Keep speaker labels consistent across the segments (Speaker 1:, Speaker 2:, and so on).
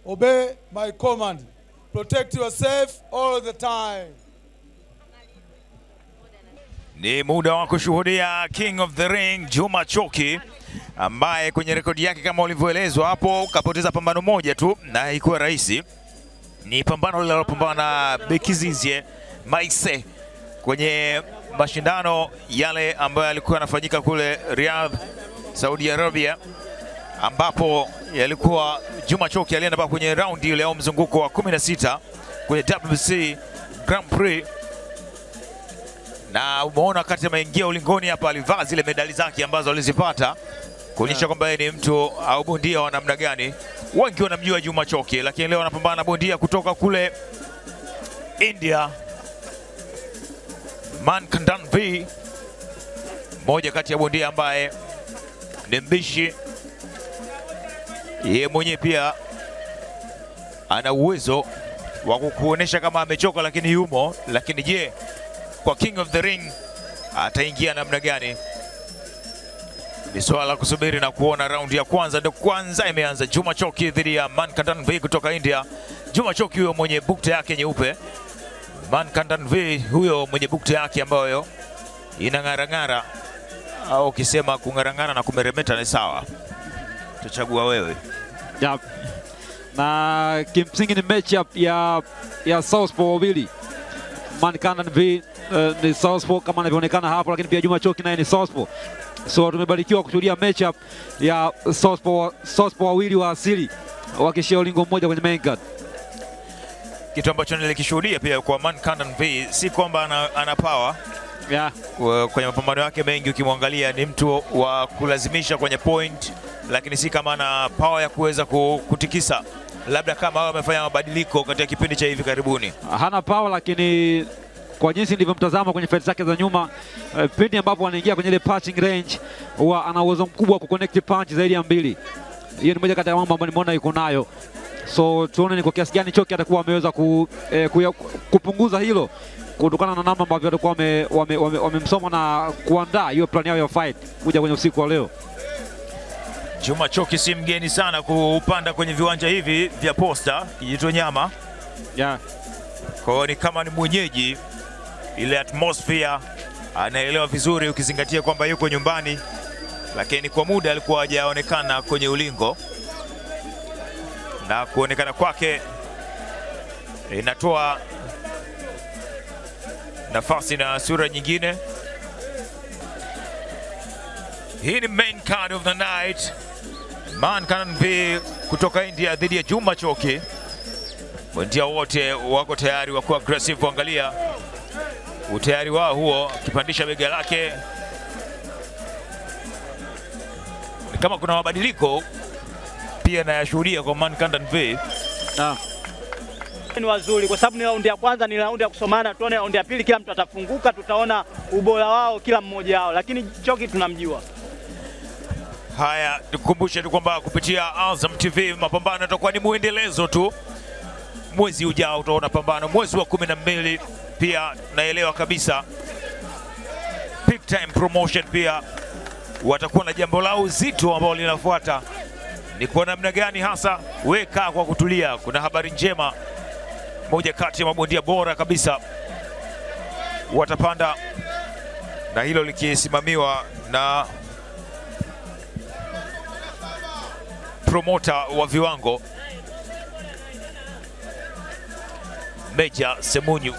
Speaker 1: Obey my command. Protect yourself all the time.
Speaker 2: Ni muda wa kushuhudia King of the Ring Juma Choki, ambaye kwenye rekodi yake kama ulivyoelezwa hapo kapoteza pambano moja tu na haikuwa rahisi. Ni pambano lililopambana na Bekizizie Maise kwenye mashindano yale ambayo yalikuwa yanafanyika kule Riyadh, Saudi Arabia, ambapo yalikuwa Juma Choki alienda kwenye raundi ile au mzunguko wa 16 kwenye WBC Grand Prix. Na umeona wakati ameingia ulingoni hapa alivaa zile medali zake ambazo alizipata kuonyesha kwamba yeye ni mtu au bondia wa namna gani. Wengi wanamjua Juma Choki, lakini leo anapambana na bondia kutoka kule India, Mankandan V, moja kati ya bondia ambaye ni mbishi. Yeye mwenyewe pia ana uwezo wa kukuonesha kama amechoka lakini yumo. Lakini je, kwa King of the Ring ataingia namna gani? Ni swala la kusubiri na kuona. Raundi ya kwanza ndio kwanza imeanza. Juma Choki dhidi ya Mankandan V kutoka India. Juma Choki huyo mwenye bukta yake nyeupe, Mankandan V huyo mwenye bukta yake ambayo inang'arang'ara, au ukisema kung'arang'ara na kumeremeta ni sawa, tutachagua wewe.
Speaker 3: Yep. Na kimsingi ni matchup ya Southpaw wawili. Mankandan V ni Southpaw kama inavyoonekana hapo, lakini pia Juma Choki naye ni Southpaw. So tumebarikiwa kushuhudia matchup ya Southpaw wawili wa asili wakishia ulingo mmoja kwenye main card.
Speaker 2: Kitu ambacho nilikishuhudia pia kwa Mankandan V si kwamba ana power.
Speaker 3: Yeah.
Speaker 2: Kwenye mapambano yake mengi ukimwangalia ni mtu wa kulazimisha kwenye point, lakini si kama ana power ya kuweza kutikisa, labda kama wao wamefanya mabadiliko katika kipindi cha hivi karibuni.
Speaker 3: Hana power, lakini kwa jinsi nilivyomtazama kwenye fight zake za nyuma, pindi ambapo anaingia kwenye ile punching range huwa ana uwezo mkubwa wa kuconnect punch zaidi ya 2. Hiyo ni moja kati ya mambo ambayo nimeona yuko nayo. So tuone ni kwa kiasi gani Choki atakuwa ameweza kupunguza hilo kutokana na namna ambavyo walikuwa wamemsoma na kuandaa hiyo plan yao ya fight kuja kwenye usiku wa leo.
Speaker 2: Juma Choki si mgeni sana kupanda kwenye viwanja hivi vya Posta Kijitonyama.
Speaker 3: Yeah.
Speaker 2: Kwa hiyo ni kama ni mwenyeji, ile atmosphere anaelewa vizuri, ukizingatia kwamba yuko nyumbani, lakini kwa muda alikuwa hajaonekana kwenye ulingo, na kuonekana kwake inatoa nafasi na sura nyingine. Hii ni main card of the night. Mankandan V kutoka India dhidi ya Juma Choki. Bondia wote wako tayari, wako aggressive. Angalia utayari wao huo, akipandisha bega lake. Ni kama kuna mabadiliko pia nayashuhudia kwa Mankandan V.
Speaker 4: Ni wazuri kwa sababu ni raundi ya kwanza, ni raundi ya kusomana. Tuone raundi ya pili kila mtu atafunguka, tutaona ubora wao kila mmoja wao, lakini Choki tunamjua.
Speaker 2: Haya, tukumbushe tu kwamba kupitia Azam TV mapambano yatakuwa ni muendelezo tu. Mwezi ujao utaona pambano, mwezi wa 12 pia naelewa kabisa. Big Time Promotion pia watakuwa na jambo lao zito ambalo linafuata. Ni kwa namna gani hasa? Weka kwa kutulia, kuna habari njema. Moja kati ya mabondia bora kabisa watapanda, na hilo likisimamiwa na promoter wa viwango Meja Semunyu.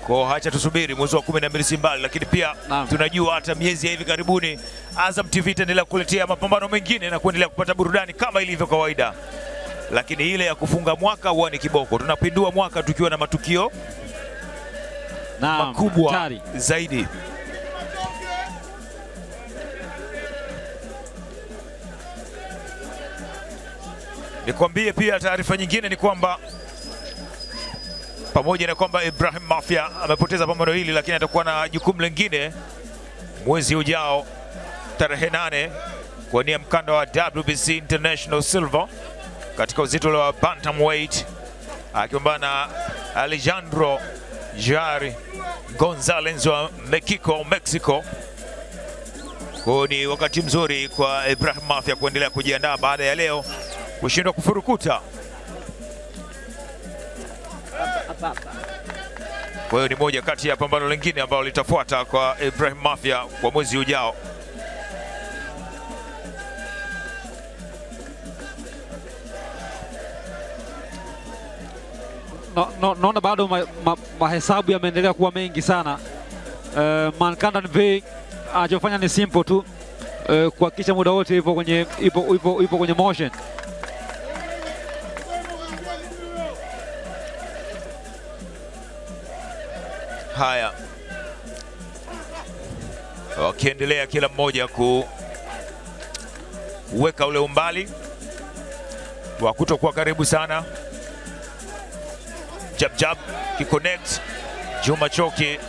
Speaker 2: Kwa hacha tusubiri mwezi wa 12 simbali, lakini pia tunajua hata miezi ya hivi karibuni Azam TV itaendelea kukuletea mapambano mengine na kuendelea kupata burudani kama ilivyo kawaida. Lakini ile ya kufunga mwaka huwa ni kiboko. Tunapindua mwaka tukiwa na matukio makubwa zaidi. Nikwambie pia taarifa nyingine ni kwamba pamoja na kwamba Ibrahim Mafia amepoteza pambano hili, lakini atakuwa na jukumu lingine mwezi ujao tarehe 8 kuwania mkanda wa WBC International Silver katika uzito wa bantamweight, akimbana na Alejandro Jari Gonzalez wa Mexico. Kwa ni wakati mzuri kwa Ibrahim Mafia kuendelea kujiandaa baada ya leo kushindwa kufurukuta
Speaker 4: sasa.
Speaker 2: Kwa hiyo ni moja kati ya pambano lingine ambalo litafuata kwa Ibrahim Mafia kwa mwezi ujao.
Speaker 3: Naona bado mahesabu yameendelea kuwa mengi sana. Mankandan V anachofanya ni simple tu, kuhakikisha muda wote ipo kwenye motion.
Speaker 2: Haya, wakiendelea kila mmoja kuweka ule umbali wa kutokuwa karibu sana. Jab jab kiconnect Juma Choki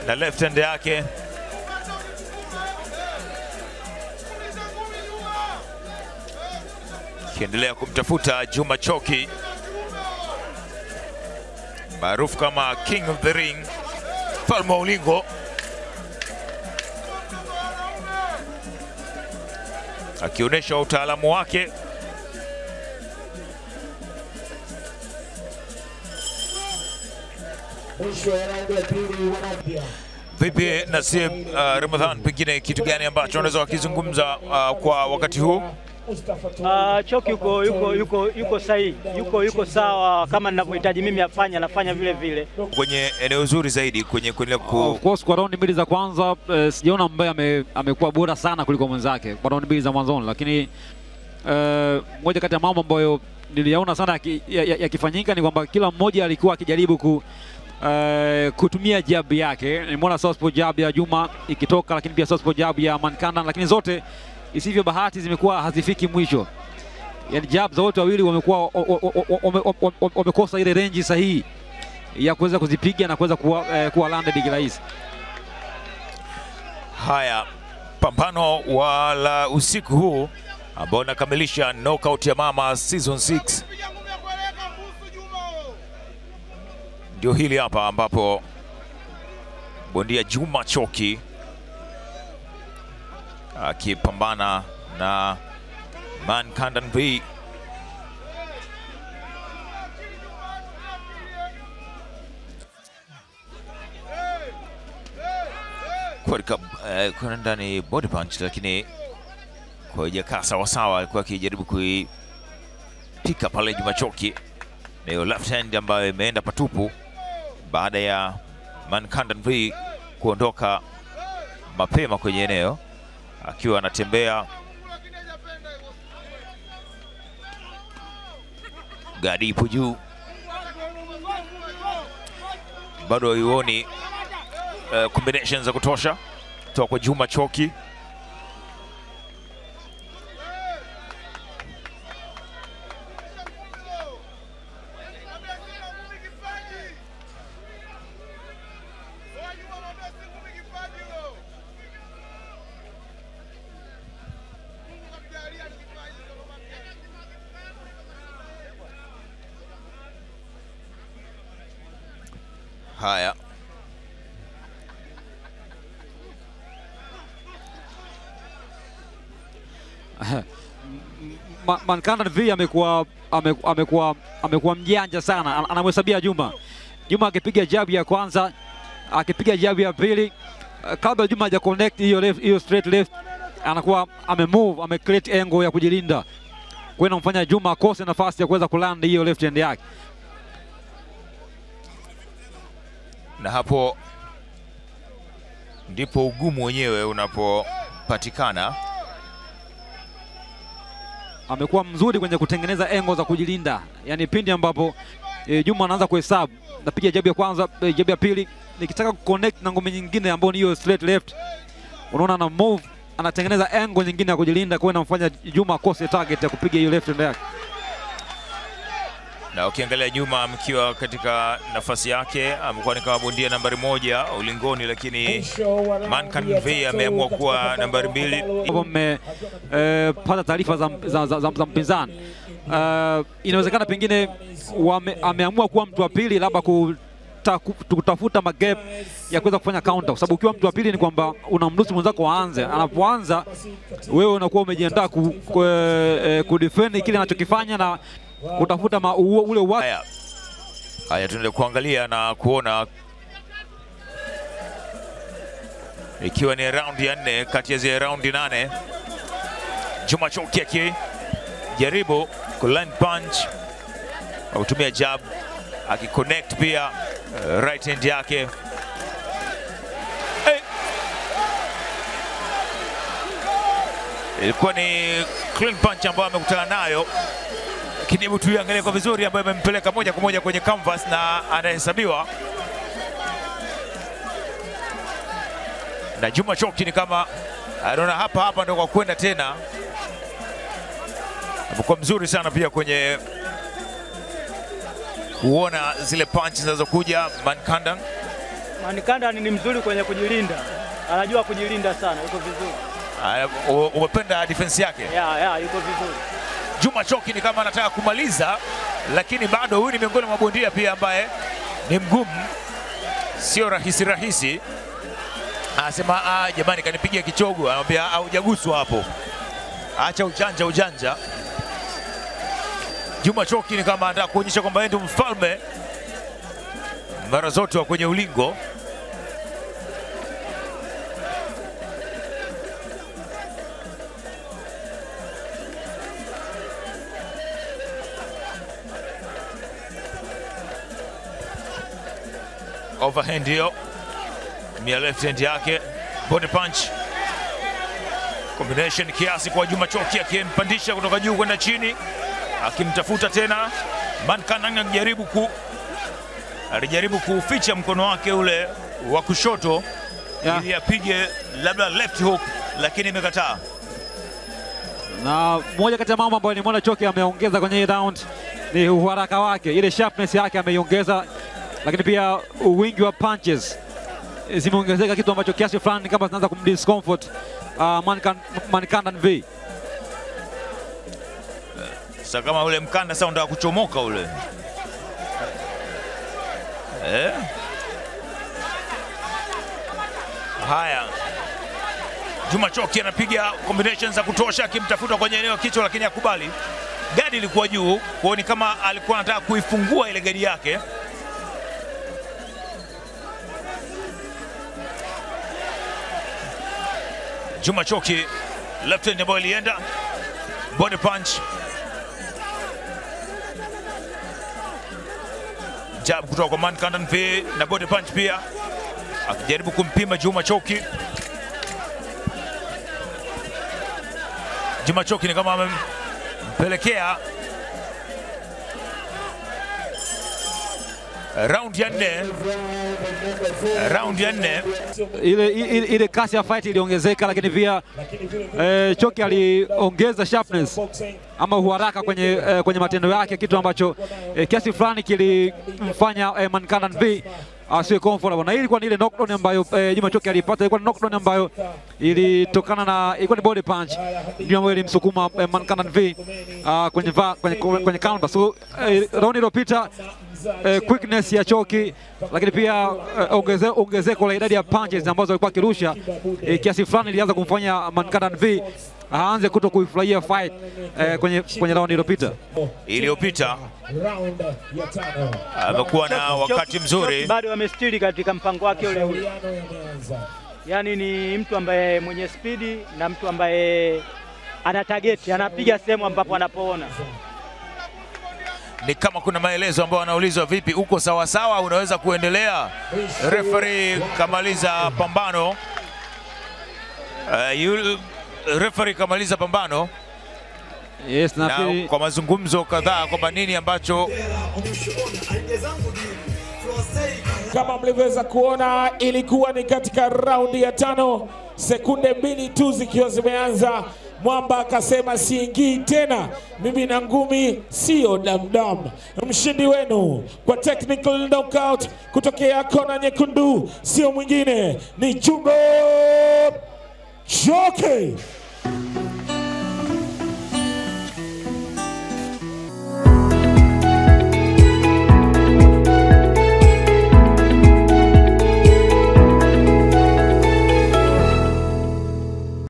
Speaker 2: na left hand yake. Kiendelea kumtafuta Juma Choki maarufu kama King of the Ring, Mfalme wa Ulingo, akionyesha utaalamu wake. Vipi Nasib Ramadhan, pengine kitu gani ambacho unaweza wakizungumza kwa wakati huu?
Speaker 4: Choki yuko sahihi, yuko sawa kama ninavyohitaji mimi anafanya vile vile.
Speaker 2: Kwenye eneo zuri zaidi kwenye
Speaker 3: of course kwa round mbili za kwanza sijaona ambaye amekuwa bora sana kuliko mwenzake kwa round mbili za mwanzoni, lakini moja kati ya mambo ambayo niliyaona sana yakifanyika ni kwamba kila mmoja alikuwa akijaribu kutumia jab yake. Nimeona southpaw jab ya Juma ikitoka, lakini pia southpaw jab ya Mankandan, lakini zote isivyo bahati zimekuwa hazifiki mwisho. Yani jab za wote wawili wamekosa ile range sahihi ya kuweza kuzipiga na kuweza kuwa landed kirahisi.
Speaker 2: Haya, pambano la usiku huu ambao unakamilisha knockout ya Mama season 6 ndio hili hapa, ambapo bondia Juma Choki akipambana na Mankandan V. Kwa ndani body punch, lakini kwa hajakaa sawasawa, alikuwa akijaribu kuipika pale Juma Choki na hiyo left hand ambayo imeenda patupu baada ya Mankandan V kuondoka mapema kwenye eneo akiwa anatembea. Gadi ipo juu, bado haioni combinations za kutosha kutoka kwa Juma Choki. Haya,
Speaker 3: Mankandan V amekuwa mjanja sana, anamhesabia Juma. Juma akipiga jab ya kwanza, akipiga jab ya pili, kabla Juma haja connect hiyo straight left, anakuwa ame create angle ya kujilinda, kwa hiyo inamfanya Juma akose nafasi ya kuweza kuland hiyo left hand yake.
Speaker 2: Na hapo ndipo ugumu wenyewe unapopatikana.
Speaker 3: Amekuwa mzuri kwenye kutengeneza engo za kujilinda, yani pindi ambapo Juma anaanza kuhesabu, napiga jab ya kwanza, jab ya pili, nikitaka kuconnect na ngome nyingine ambayo ni hiyo straight left, unaona ana move, anatengeneza engo nyingine ya kujilinda, kwa hiyo inamfanya Juma akose target ya kupiga hiyo left hand yake.
Speaker 2: Na ukiangalia Juma mkiwa katika nafasi yake amekuwa ni kama bondia nambari 1 ulingoni, lakini Mankandan V ameamua kuwa nambari 2.
Speaker 3: Mmepata taarifa za mpinzani, inawezekana pengine ameamua kuwa mtu wa pili, labda kutafuta magap ya kuweza kufanya counter, kwa sababu ukiwa mtu wa pili ni kwamba unamruhusu mwenzako aanze. Anapoanza wewe unakuwa umejiandaa kudefend kile anachokifanya na kutafuta ule
Speaker 2: Haya, tuende kuangalia na kuona ikiwa ni raundi ya 4 kati ya zile raundi 8. Juma Choki akijaribu kuline punch au kutumia jab, akiconnect pia right hand yake. Ilikuwa ni clean punch ambayo amekutana nayo, lakini hebu tuiangalie kwa vizuri, ambayo imempeleka moja kwa moja kwenye canvas na anahesabiwa. Na Juma Choki ni kama anaona hapa ndio kwa kwenda tena. Amekuwa mzuri sana pia kwenye kuona zile punches zinazokuja.
Speaker 4: Mankandan ni mzuri kwenye kujilinda, anajua kujilinda sana, yuko vizuri.
Speaker 2: Umependa defense yake?
Speaker 4: Yeah, yuko vizuri.
Speaker 2: Juma Choki ni kama anataka kumaliza, lakini bado huyu ni miongoni mwa bondia pia ambaye ni mgumu, sio rahisi. Anasema jamani, kanipigia kichogo. Anamwambia hujaguswa hapo, acha ujanja. Juma Choki ni kama anataka kuonyesha kwamba yeye ndio mfalme mara zote wa kwenye ulingo. Overhand hiyo mia left hand yake, body punch combination kiasi kwa Juma Choki, akimpandisha kutoka juu kwenda chini, akimtafuta tena. Mankandan alijaribu kuficha mkono wake ule wa kushoto ili apige labda left hook, lakini imekataa.
Speaker 3: Na moja kati ya mambo ambayo nimeona Choki ameongeza kwenye hii round ni uharaka wake, ile sharpness yake ameiongeza, lakini pia wingi wa punches zimeongezeka, kitu ambacho kiasi fulani kama zinaanza kumdiscomfort Mankandan V.
Speaker 2: Sasa kama ule mkanda sasa unataka kuchomoka ule. Haya, Juma Choki anapiga combinations za kutosha, akimtafuta kwenye eneo kichwa, lakini hakubali. Gadi ilikuwa juu, kwa ni kama alikuwa anataka kuifungua ile gadi yake. Juma Choki left hand ambayo ilienda, body punch, jab kutoka kwa Mankandan V na body punch pia, akijaribu kumpima Juma Choki. Juma Choki ni kama amempelekea round ya 4.
Speaker 3: Ile kasi ya fight iliongezeka, lakini pia Choki aliongeza sharpness ama uharaka kwenye matendo yake, kitu ambacho kiasi fulani kilimfanya Mankandan V asiwe comfortable. Na ilikuwa ni ile knockdown ambayo Juma Choki alipata, ilikuwa ni knockdown ambayo ilitokana ilikuwa ni body punch ndio ambayo ilimsukuma Mankandan V kwenye counter. So round iliyopita quickness ya Choki, lakini pia ongezeko la idadi ya punches ambazo alikuwa akirusha kiasi fulani ilianza kumfanya Mankandan V aanze kuto kuifurahia fight kwenye round iliyopita.
Speaker 2: Amekuwa na wakati mzuri,
Speaker 4: bado amestili katika mpango wake ule. Yaani ni mtu ambaye mwenye spidi na mtu ambaye ana target, anapiga sehemu ambapo anapoona.
Speaker 2: Ni kama kuna maelezo ambayo anaulizwa, vipi, uko sawa sawa, unaweza kuendelea? Referee kamaliza pambano. Referee kamaliza pambano.
Speaker 3: Yes,
Speaker 2: na kwa mazungumzo kadhaa kwamba nini ambacho
Speaker 5: kama mlivyoweza kuona ilikuwa ni katika raundi ya 5, sekunde 2 tu zikiwa zimeanza. Mwamba akasema siingii tena, mimi na ngumi sio damdam. Mshindi wenu kwa technical knockout kutokea kona nyekundu sio mwingine ni Juma Choki.